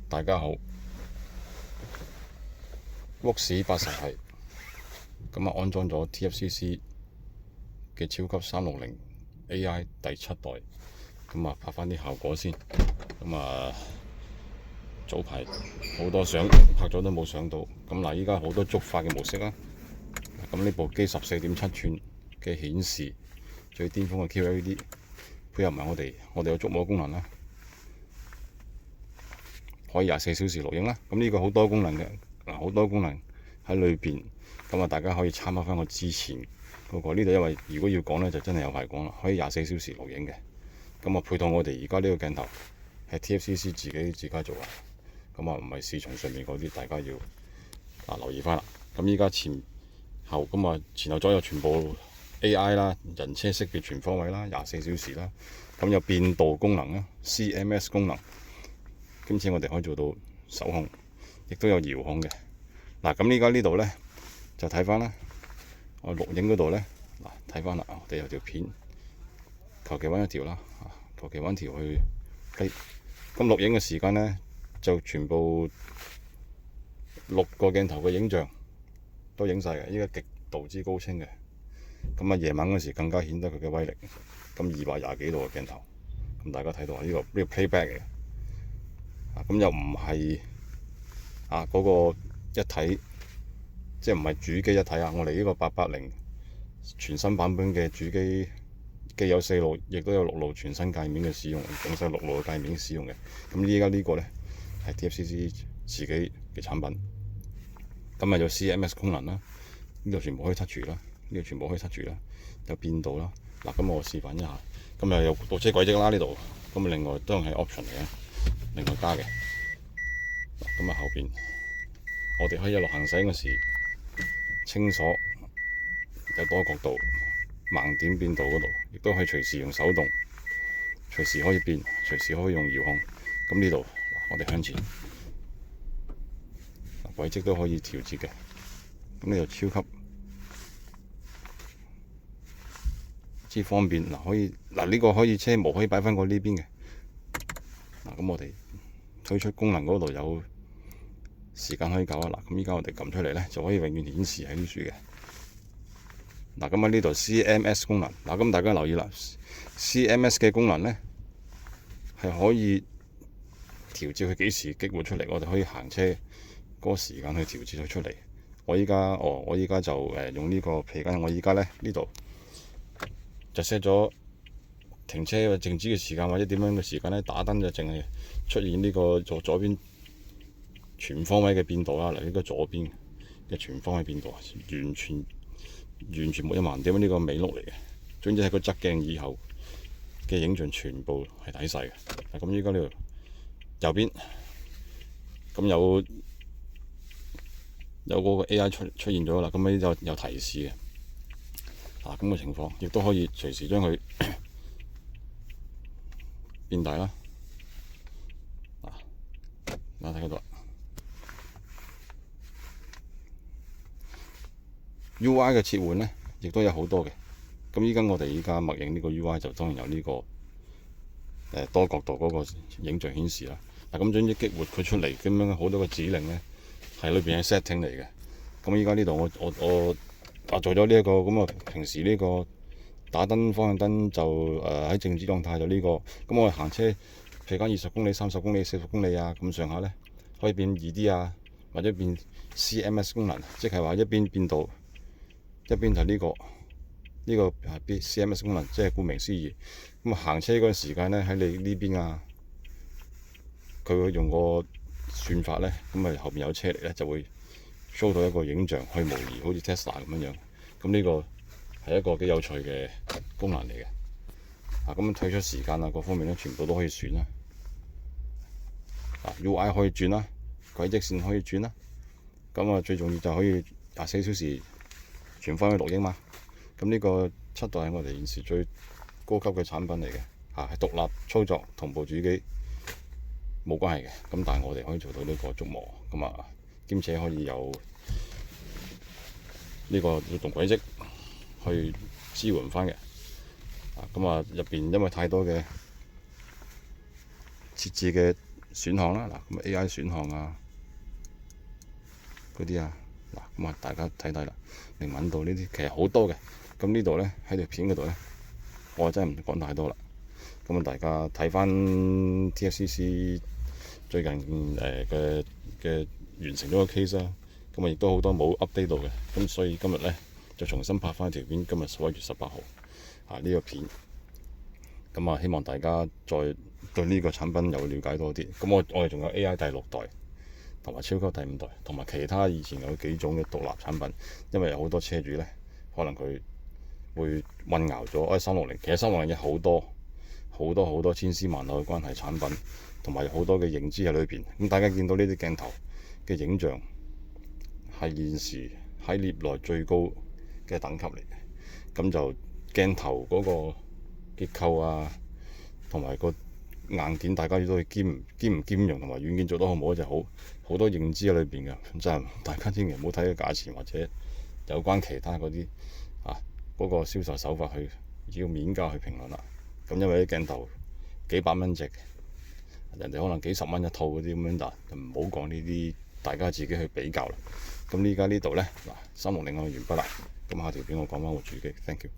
大家好，Roxy 80係咁啊，安裝咗 TFCC 嘅超級360 AI 第7代，咁啊拍翻啲效果先。咁啊早排好多相拍咗都冇上到，咁嗱依家好多觸發嘅模式啦。咁呢部機14.7寸嘅顯示，最巔峰嘅 QLED 配合埋我哋有觸摸功能啦，可以24小時錄影啦。咁呢個好多功能嘅，好多功能喺裏邊。咁啊，大家可以參考翻我之前嗰個呢度，因為如果要講呢，就真係有排講啦。可以24小時錄影嘅，咁啊配套我哋而家呢個鏡頭係 TFCC 自家做啊，咁啊唔係市場上面嗰啲，大家要留意翻啦。咁依家前後咁啊前後左右全部 AI 啦，人車識別全方位啦，24小時啦。咁有變道功能啦，CMS 功能，兼且我哋可以做到手控，亦都有遙控嘅。嗱，咁依家呢度呢，就睇翻啦，我錄影嗰度呢，嗱睇翻啦，我哋有條片，求其揾一條啦，求其揾條去計。咁錄影嘅時間呢，就全部6個鏡頭嘅影像都影晒嘅，依家極度之高清嘅。咁啊夜晚嗰時更加顯得佢嘅威力。咁220幾度嘅鏡頭，咁大家睇到呢個 playback 嘅，咁又唔係嗰個一體，即係唔係主機一體啊！我哋呢個880全新版本嘅主機，既有4路，亦都有6路全新界面嘅使用，整晒6路嘅界面使用嘅。咁依家呢個呢，係 TFCC 自己嘅產品，咁啊有 CMS 功能啦，呢度全部可以 touch 啦，呢度全部可以 touch 啦，有變道啦。嗱，咁我示範一下，咁又有倒車軌跡啦呢度，咁另外都係 option 嚟嘅，另外加嘅。咁啊後邊我哋可以一路行駛嗰時清鎖，有多角度盲點變道嗰度，亦都可以隨時用手動，隨時可以變，隨時可以用遙控。咁呢度我哋向前，軌跡都可以調節嘅。咁呢度超級之方便。可以呢個可以車模可以擺翻過呢邊嘅。咁我哋推出功能嗰度有時間可以搞啊。咁依家我哋撳出嚟呢，就可以永遠顯示喺呢處嘅。咁喺呢度 CMS 功能，咁大家留意啦，CMS 嘅功能呢，係可以調節佢幾時激活出嚟，我哋可以行車嗰個時間去調節佢出嚟。我依家就用呢個皮筋，我依家呢度就 set 咗停車或靜止嘅時間，或者點樣嘅時間呢，打燈就淨係出現呢個左邊全方位嘅變道啦。呢個左邊嘅全方位變道完全冇一盲點，呢個尾轆嚟嘅。總之喺個側鏡以後嘅影像全部係睇晒嘅。咁依家呢度右邊咁有嗰個 AI 出現咗啦，咁呢就有提示嘅。咁嘅情況，亦都可以隨時將佢變大啦。大家睇到 UI 嘅切換呢，亦都有好多嘅。咁依家我哋默認呢個 UI 就當然有呢個多角度嗰個影像顯示啦。咁總之激活佢出嚟咁樣好多個指令呢，係裏邊嘅 setting 嚟嘅。咁依家呢度我做咗呢一個咁啊，平時呢個打燈方向燈就喺靜止狀態就呢個。咁我行車譬如講20公里、30公里、40公里啊咁上下呢，可以變2D啊，或者變 CMS 功能，即係話一邊變道，一邊就呢個係 CMS 功能，即係顧名思義。咁行車嗰個時間呢，喺你呢邊啊，佢會用個算法呢，咁啊後面有車嚟呢，就會 show 到一個影像去模擬，好似 Tesla 咁樣。咁呢個係一個幾有趣嘅功能嚟嘅。咁退出時間啊，各方面咧全部都可以選啦。UI 可以轉啦，軌跡線可以轉啦。咁最重要就可以24小時全方位錄影嘛。咁呢個7代係我哋現時最高級嘅產品嚟嘅，係獨立操作同步主機冇關係嘅。咁但係我哋可以做到呢個觸摸，兼且可以有呢個活動軌跡去支援翻嘅。入邊因為太多嘅設置嘅選項啦，嗱咁 AI 選項啊嗰啲啊，嗱咁啊大家睇睇啦，靈敏度呢啲其實好多嘅。咁呢度呢，喺條片嗰度呢，我真係唔講太多啦。咁啊大家睇翻 TFCC 最近嘅完成咗個 case 啦。咁啊亦都好多冇 update 到嘅，咁所以今日呢，就重新拍翻條片。今日11月18號啊呢個片。咁啊希望大家再對呢個產品有了解多啲。咁我哋仲有 AI 第6代同埋超級第5代同埋其他以前有幾種嘅獨立產品，因為有好多車主呢，可能佢會混淆咗。360其實360有好多千絲萬縷嘅關係產品，同埋好多嘅認知喺裏邊。咁大家見到呢啲鏡頭嘅影像係現時喺業內最高嘅等級嚟嘅。咁就鏡頭嗰個結構啊，同埋個硬件，大家都去兼唔兼容，同埋軟件做得好唔好，就好多認知喺裏邊嘅。真係大家千祈唔好睇個價錢或者有關其他嗰啲嗰個銷售手法去要面價去評論啦。咁因為啲鏡頭幾百蚊隻，人哋可能幾十蚊一套嗰啲咁樣，就唔好講呢啲，大家自己去比較啦。咁依家呢度呢，360我完畢啦。咁下條片我講翻我主機，thank you。